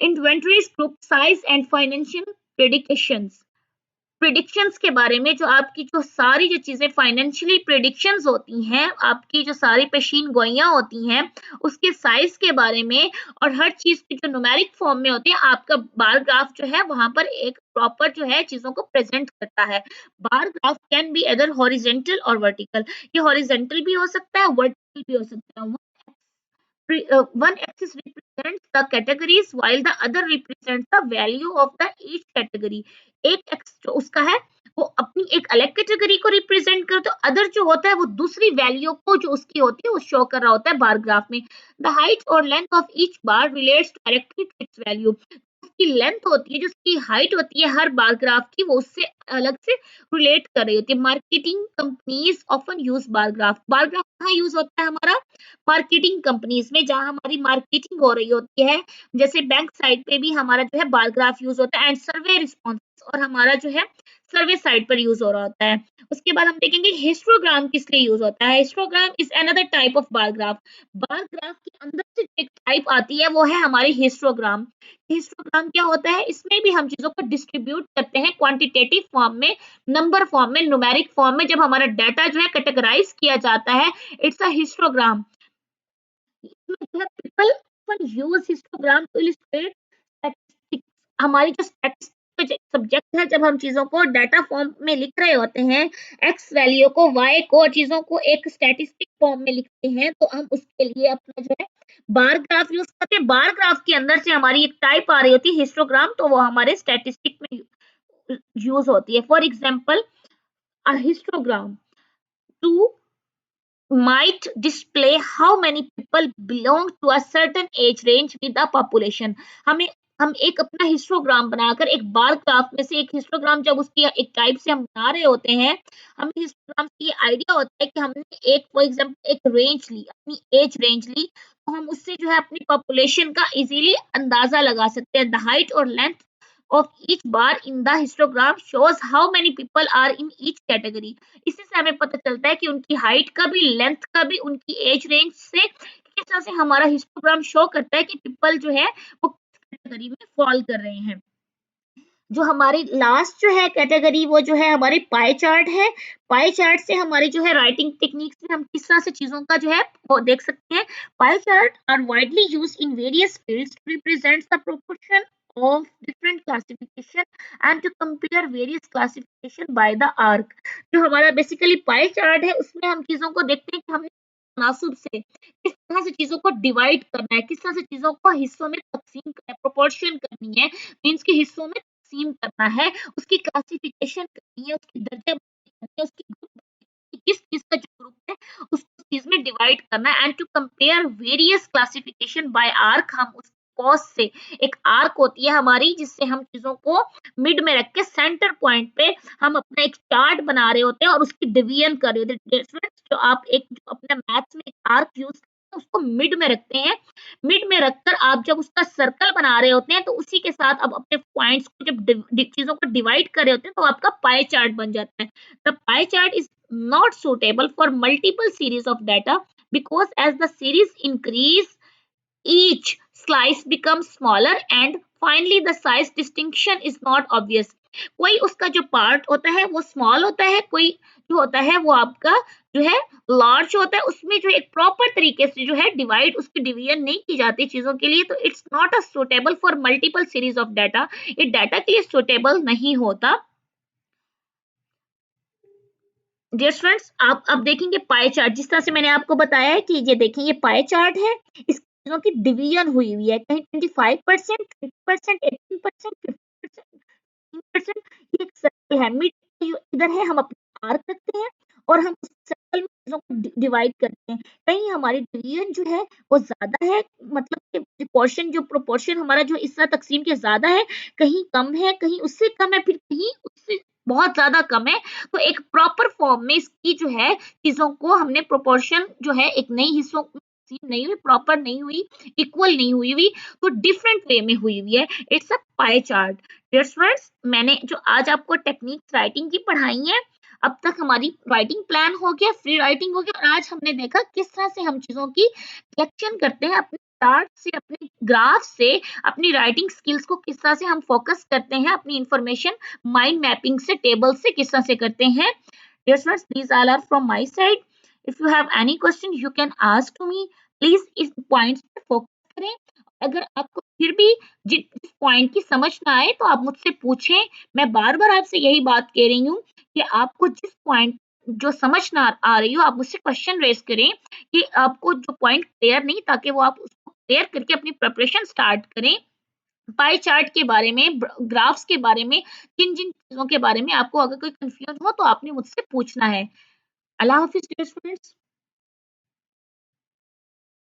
inventories, group size and financial predictions. Predictions के बारे में, जो आपकी जो सारी जो चीजें फाइनेंशियली प्रिडिक्शंस होती हैं, आपकी जो सारी पेशीन गोइयां होती हैं, उसके साइज के बारे में, और हर चीज की जो न्यूमेरिक फॉर्म में होती है, आपका बार ग्राफ जो है वहां पर एक प्रॉपर जो है चीजों को प्रेजेंट करता है। Bar graph can be either horizontal और वर्टिकल। ये हॉरिजेंटल भी हो सकता है, वर्टिकल भी हो सकता है। One axis represents the categories while the other represents the value of the each category। एक एक्स जो उसका है वो अपनी एक अलग कैटेगरी को रिप्रेजेंट कर, तो अदर जो होता है वो दूसरी वैल्यू को जो उसकी होती है वो शो कर रहा होता है बार ग्राफ में। द हाइट और length of each bar relates directly to its value. उसकी लेंथ होती है, जो उसकी हाइट होती है हर बार ग्राफ की, वो उससे अलग से रिलेट कर रही होती है। Marketing companies often use bar graph. Bar graph कहाँ यूज होता है हमारा? मार्केटिंग कंपनीज में, जहां हमारी मार्केटिंग हो रही होती है। जैसे बैंक साइड पे भी हमारा जो है बार ग्राफ यूज होता है, एंड सर्वे रिस्पॉन्स और हमारा जो है सर्वे साइड पर यूज हो रहा होता है। उसके बाद हम देखेंगे हिस्टोग्राम किस लिए यूज होता है। Histogram is another type of bar graph. Bar graph के अंदर से एक टाइप आती है वो है हमारी हिस्टोग्राम। हिस्टोग्राम क्या होता है? इसमें भी हम चीजों को डिस्ट्रीब्यूट करते हैं क्वांटिटेटिव फॉर्म में, नंबर फॉर्म में, न्यूमेरिक फॉर्म में। जब हमारा डाटा जो है कैटेगराइज किया जाता है, it's a histogram. people often use histogram to illustrate statistics। हमारी जो स्टैटिस्टिक्स सब्जेक्ट है, जब हम चीजों को डाटा फॉर्म में लिख रहे होते हैं, एक्स वैल्यू को, वाई को, चीजों को एक स्टैटिस्टिक फॉर्म में लिखते हैं, तो हम उसके लिए अपना जो है बार ग्राफ यूज करते हैं। बार ग्राफ के अंदर से हमारी एक टाइप आ रही होती है हिस्टोग्राम, तो वो हमारे स्टैटिस्टिक में यूज होती है। For example, a histogram to might display how many people belong to a certain age range with the population। हमें हम एक अपना हिस्टोग्राम बनाकर, एक बार ग्राफ में से एक हिस्टोग्राम जब उसकी एक टाइप से हम बना रहे होते हैं, हमें हिस्टोग्राम से ये आइडिया होता है कि हमने एक फॉर एग्जांपल एक रेंज ली, अपनी एज रेंज ली, तो हम उससे जो है अपनी पॉपुलेशन का इजीली अंदाजा लगा सकते हैं। द हाइट और length of each bar in the histogram shows how many people are in each category। इसी से हमें पता चलता है कि उनकी हाइट का भी, लेंथ का भी, उनकी एज रेंज से किस तरह से हमारा हिस्टोग्राम शो करता है कि पीपल जो है वो किस कैटेगरी में फॉल कर रहे हैं। जो हमारी लास्ट जो है कैटेगरी वो जो है हमारी पाई चार्ट है। पाई चार्ट से हमारी जो है राइटिंग टेक्निक्स में हम किस तरह से चीजों का जो है वो देख सकते हैं। Pie chart are widely used in various fields to represent the proportion of different classification and to compare various classification by the arc। जो हमारा बेसिकली पाई चार्ट है, उसमें हम चीजों को देखते हैं कि हमने तनासुब से किस तरह से चीजों को डिवाइड करना है, किस तरह से चीजों को हिस्सों में तकसीम करना है, प्रोपोर्शन करनी है, मीन्स के हिस्सों में तकसीम करना है, उसकी क्लासिफिकेशन करनी है, उसकी दर्जा करनी है, उसकी किस चीज का जो ग्रुप है उसको चीज में डिवाइड करना है, and to compare various classification by arc. हम उस कॉस से, एक आर्क होती है हमारी जिससे हम चीजों को मिड में रख के सेंटर पॉइंट पे हम अपना एक चार्ट बना रहे होते हैं और उसकी डिवीजन कर रहे होते हैं। जो आप एक जो अपने मैथ्स में एक आर्क यूज करते हैं उसको मिड में रखते हैं। मिड में रखकर आप जब उसका सर्कल बना रहे होते हैं, तो उसी के साथ अब अपने पॉइंट्स को जब चीजों को डिवाइड कर रहे होते हैं, तो आपका पाई चार्ट बन जाता है। The pie chart is not suitable for multiple series of data because as the series increase, each slice becomes smaller and finally the size distinction is not obvious। कोई उसका जो पार्ट होता है वो small होता है, कोई जो होता है वो आपका जो है लार्ज होता है। उसमें जो एक प्रॉपर तरीके से जो है डिवाइड, उसकी डिवीजन नहीं की जाती चीजों के लिए, तो it's not a suitable for multiple series of data. ये डाटा के लिए सुटेबल नहीं होता। डियर स्टूडेंट्स, आप अब देखेंगे पाई चार्ट, जिस तरह से मैंने आपको बताया है कि ये देखिए ये पाई चार्ट है, इस चीजों की डिवीजन हुई हुई है, कहीं 25%, 20%, 18%, 50%, 10%। ये एक सर्कल है, मिड इधर है, हम अपना आर्क रखते हैं,
और हम सर्कल में चीजों को डिवाइड करते हैं। कहीं हमारी डिवीजन जो है वो ज्यादा है, मतलब कि पोर्शन जो प्रोपोर्शन हमारा जो इस तरह तकसीम के ज्यादा है, कहीं कम है, कहीं उससे कम है, फिर कहीं उससे बहुत ज्यादा कम है। तो एक प्रॉपर फॉर्म में इसकी जो है चीजों को हमने प्रोपोर्शन जो है एक नई हिस्सों नहीं हुई, प्रॉपर नहीं हुई, इक्वल नहीं हुई हुई, तो डिफरेंट वे में हुई हुई है। It's a pie chart. Dear students, मैंने जो आज आपको टेक्निक्स राइटिंग की पढ़ाई है, अब तक हमारी राइटिंग प्लान हो गया, फ्री राइटिंग हो गया, और आज हमने देखा किस तरह से हम चीजों की कलेक्शन करते हैं अपने चार्ट से, अपने ग्राफ से, अपनी राइटिंग स्किल्स को किस तरह से हम फोकस करते हैं, अपनी इंफॉर्मेशन माइंड मैपिंग से, टेबल से किस तरह से करते हैं। Dear students, these all are from my side. If you have any question, you can ask to me. Please इस पॉइंट्स पे फोकस करें। अगर आपको फिर भी जिस पॉइंट की समझ ना आए तो आप मुझसे पूछें। मैं बार बार आपसे यही बात कह रही हूँ कि आपको जिस पॉइंट जो समझ ना आ रही हो, आप मुझसे क्वेश्चन रेज करें कि आपको जो पॉइंट क्लियर नहीं, ताकि वो आप उसको क्लियर करके अपनी प्रिपरेशन स्टार्ट करें। पाई चार्ट के बारे में, ग्राफ्स के बारे में, किन जिन चीजों के बारे में आपको अगर कोई कंफ्यूजन हो तो आपने मुझसे पूछना है। अल्लाह हाफिज स्टूडेंट्स।